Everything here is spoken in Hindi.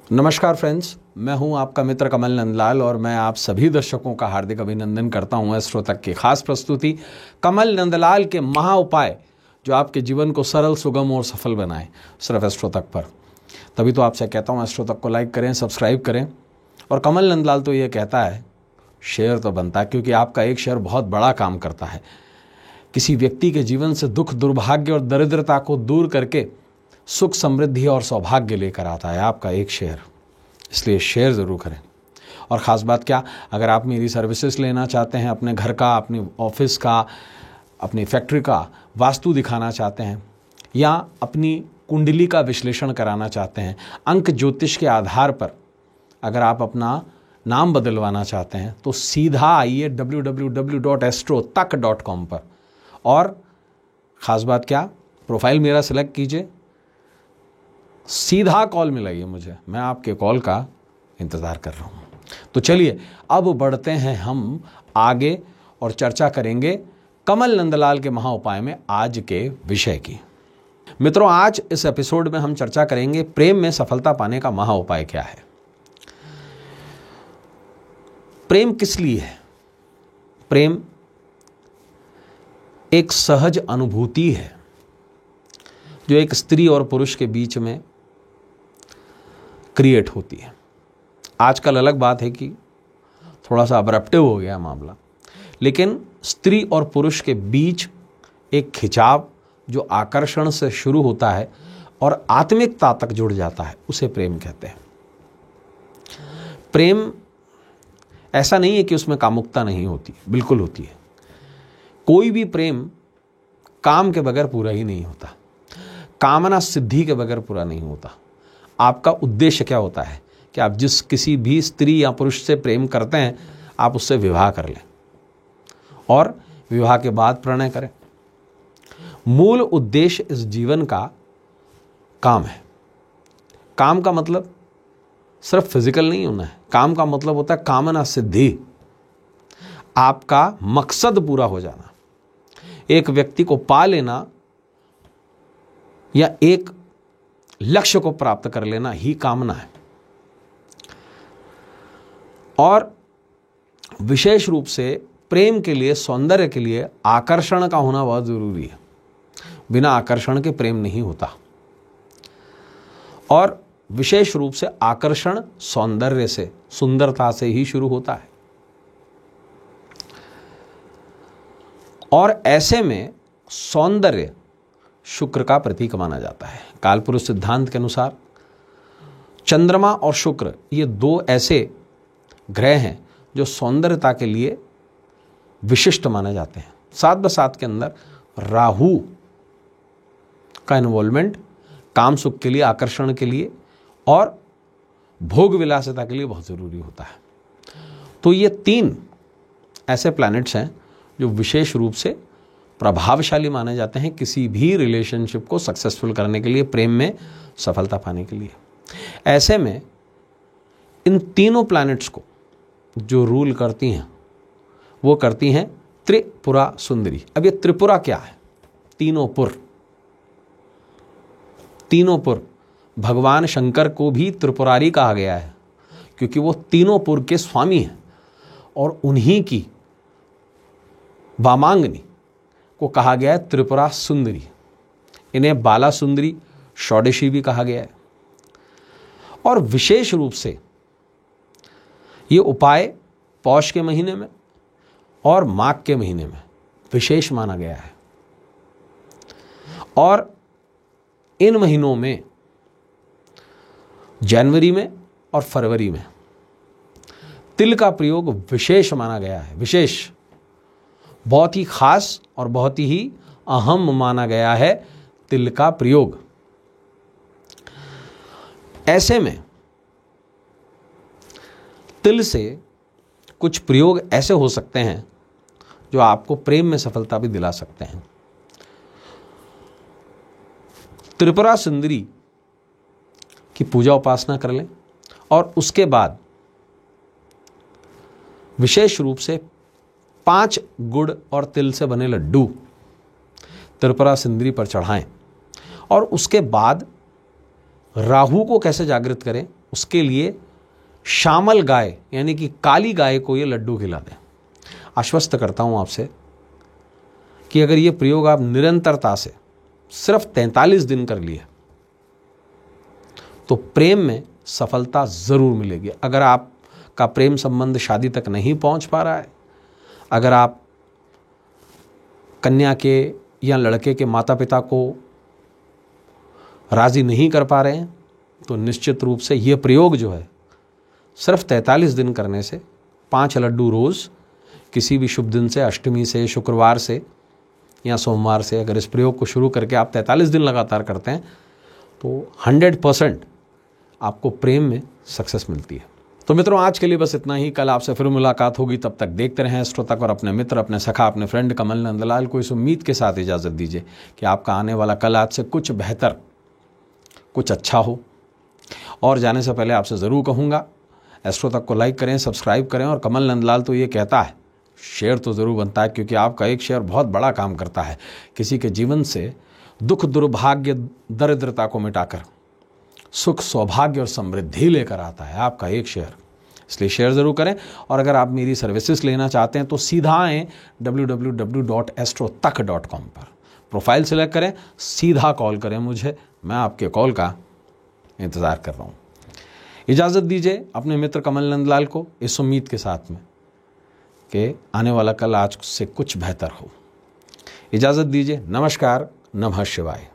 नमस्कार फ्रेंड्स, मैं हूं आपका मित्र कमल नंदलाल और मैं आप सभी दर्शकों का हार्दिक अभिनंदन करता हूं एस्ट्रो तक की खास प्रस्तुति कमल नंदलाल के महा उपाय जो आपके जीवन को सरल, सुगम और सफल बनाए, सिर्फ एस्ट्रो तक पर। तभी तो आपसे कहता हूं एस्ट्रो तक को लाइक करें, सब्सक्राइब करें। और कमल नंदलाल तो ये कहता है शेयर तो बनता है, क्योंकि आपका एक शेयर बहुत बड़ा काम करता है। किसी व्यक्ति के जीवन से दुख, दुर्भाग्य और दरिद्रता को दूर करके सुख, समृद्धि और सौभाग्य लेकर आता है आपका एक शेयर। इसलिए शेयर ज़रूर करें। और ख़ास बात क्या, अगर आप मेरी सर्विसेज लेना चाहते हैं, अपने घर का, अपनी ऑफिस का, अपनी फैक्ट्री का वास्तु दिखाना चाहते हैं, या अपनी कुंडली का विश्लेषण कराना चाहते हैं, अंक ज्योतिष के आधार पर अगर आप अपना नाम बदलवाना चाहते हैं, तो सीधा आइए www.astrotak.com पर। और ख़ास बात क्या, प्रोफाइल मेरा सिलेक्ट कीजिए, सीधा कॉल मिलाइए मुझे, मैं आपके कॉल का इंतज़ार कर रहा हूँ। तो चलिए अब बढ़ते हैं हम आगे और चर्चा करेंगे कमल नंदलाल के महा उपाय में आज के विषय की। मित्रों, आज इस एपिसोड में हम चर्चा करेंगे प्रेम में सफलता पाने का महा उपाय क्या है। प्रेम किस लिए है? प्रेम एक सहज अनुभूति है जो एक स्त्री और पुरुष के बीच में क्रिएट होती है। आजकल अलग बात है कि थोड़ा सा अब्रप्टिव हो गया मामला, लेकिन स्त्री और पुरुष के बीच एक खिंचाव जो आकर्षण से शुरू होता है और आत्मिकता तक जुड़ जाता है, उसे प्रेम कहते हैं। प्रेम ऐसा नहीं है कि उसमें कामुकता नहीं होती, बिल्कुल होती है। कोई भी प्रेम काम के बगैर पूरा ही नहीं होता, कामना सिद्धि के बगैर पूरा नहीं होता। आपका उद्देश्य क्या होता है कि आप जिस किसी भी स्त्री या पुरुष से प्रेम करते हैं, आप उससे विवाह कर लें और विवाह के बाद प्रणय करें। मूल उद्देश्य इस जीवन का काम है। काम का मतलब सिर्फ फिजिकल नहीं होना है, काम का मतलब होता है कामना सिद्धि, आपका मकसद पूरा हो जाना, एक व्यक्ति को पा लेना या एक लक्ष्य को प्राप्त कर लेना ही कामना है। और विशेष रूप से प्रेम के लिए, सौंदर्य के लिए आकर्षण का होना बहुत जरूरी है। बिना आकर्षण के प्रेम नहीं होता। और विशेष रूप से आकर्षण सौंदर्य से, सुंदरता से ही शुरू होता है। और ऐसे में सौंदर्य शुक्र का प्रतीक माना जाता है। कालपुरुष सिद्धांत के अनुसार चंद्रमा और शुक्र ये दो ऐसे ग्रह हैं जो सौंदर्यता के लिए विशिष्ट माने जाते हैं। साथ बसात के अंदर राहु का इन्वॉल्वमेंट काम सुख के लिए, आकर्षण के लिए और भोग विलासिता के लिए बहुत ज़रूरी होता है। तो ये तीन ऐसे प्लैनेट्स हैं जो विशेष रूप से प्रभावशाली माने जाते हैं किसी भी रिलेशनशिप को सक्सेसफुल करने के लिए, प्रेम में सफलता पाने के लिए। ऐसे में इन तीनों प्लैनेट्स को जो रूल करती हैं वो करती हैं त्रिपुरा सुंदरी। अब ये त्रिपुरा क्या है? तीनों पुर। भगवान शंकर को भी त्रिपुरारी कहा गया है क्योंकि वो तीनों पुर के स्वामी हैं और उन्हीं की वामांगनी को कहा गया है त्रिपुरा सुंदरी। इन्हें बाला सुंदरी, षोडशी भी कहा गया है। और विशेष रूप से ये उपाय पौष के महीने में और माघ के महीने में विशेष माना गया है। और इन महीनों में जनवरी में और फरवरी में तिल का प्रयोग विशेष माना गया है। विशेष, बहुत ही खास और बहुत ही अहम माना गया है तिल का प्रयोग। ऐसे में तिल से कुछ प्रयोग ऐसे हो सकते हैं जो आपको प्रेम में सफलता भी दिला सकते हैं। त्रिपुरा सुंदरी की पूजा उपासना कर लें और उसके बाद विशेष रूप से 5 गुड़ और तिल से बने लड्डू त्रिपुरा सुंदरी पर चढ़ाएं। और उसके बाद राहु को कैसे जागृत करें उसके लिए श्यामल गाय यानी कि काली गाय को ये लड्डू खिला दें। आश्वस्त करता हूं आपसे कि अगर ये प्रयोग आप निरंतरता से सिर्फ 43 दिन कर लिए तो प्रेम में सफलता जरूर मिलेगी। अगर आपका प्रेम संबंध शादी तक नहीं पहुंच पा रहा है, अगर आप कन्या के या लड़के के माता पिता को राजी नहीं कर पा रहे हैं, तो निश्चित रूप से यह प्रयोग जो है सिर्फ 43 दिन करने से 5 लड्डू रोज किसी भी शुभ दिन से, अष्टमी से, शुक्रवार से या सोमवार से अगर इस प्रयोग को शुरू करके आप 43 दिन लगातार करते हैं तो 100% आपको प्रेम में सक्सेस मिलती है। तो मित्रों, आज के लिए बस इतना ही। कल आपसे फिर मुलाकात होगी। तब तक देखते रहें एस्ट्रो तक और अपने मित्र, अपने सखा, अपने फ्रेंड कमल नंदलाल को इस उम्मीद के साथ इजाज़त दीजिए कि आपका आने वाला कल आज से कुछ बेहतर, कुछ अच्छा हो। और जाने से पहले आपसे ज़रूर कहूँगा, एस्ट्रो तक को लाइक करें, सब्सक्राइब करें। और कमल नंदलाल तो ये कहता है शेयर तो ज़रूर बनता है, क्योंकि आपका एक शेयर बहुत बड़ा काम करता है। किसी के जीवन से दुख, दुर्भाग्य, दरिद्रता को मिटाकर सुख, सौभाग्य और समृद्धि लेकर आता है आपका एक शेयर। इसलिए शेयर ज़रूर करें। और अगर आप मेरी सर्विसेज लेना चाहते हैं तो सीधा आएँ www.astrotak.com पर, प्रोफाइल सेलेक्ट करें, सीधा कॉल करें मुझे। मैं आपके कॉल का इंतज़ार कर रहा हूँ। इजाज़त दीजिए अपने मित्र कमल नंदलाल को इस उम्मीद के साथ में कि आने वाला कल आज से कुछ बेहतर हो। इजाज़त दीजिए। नमस्कार। नमः शिवाय।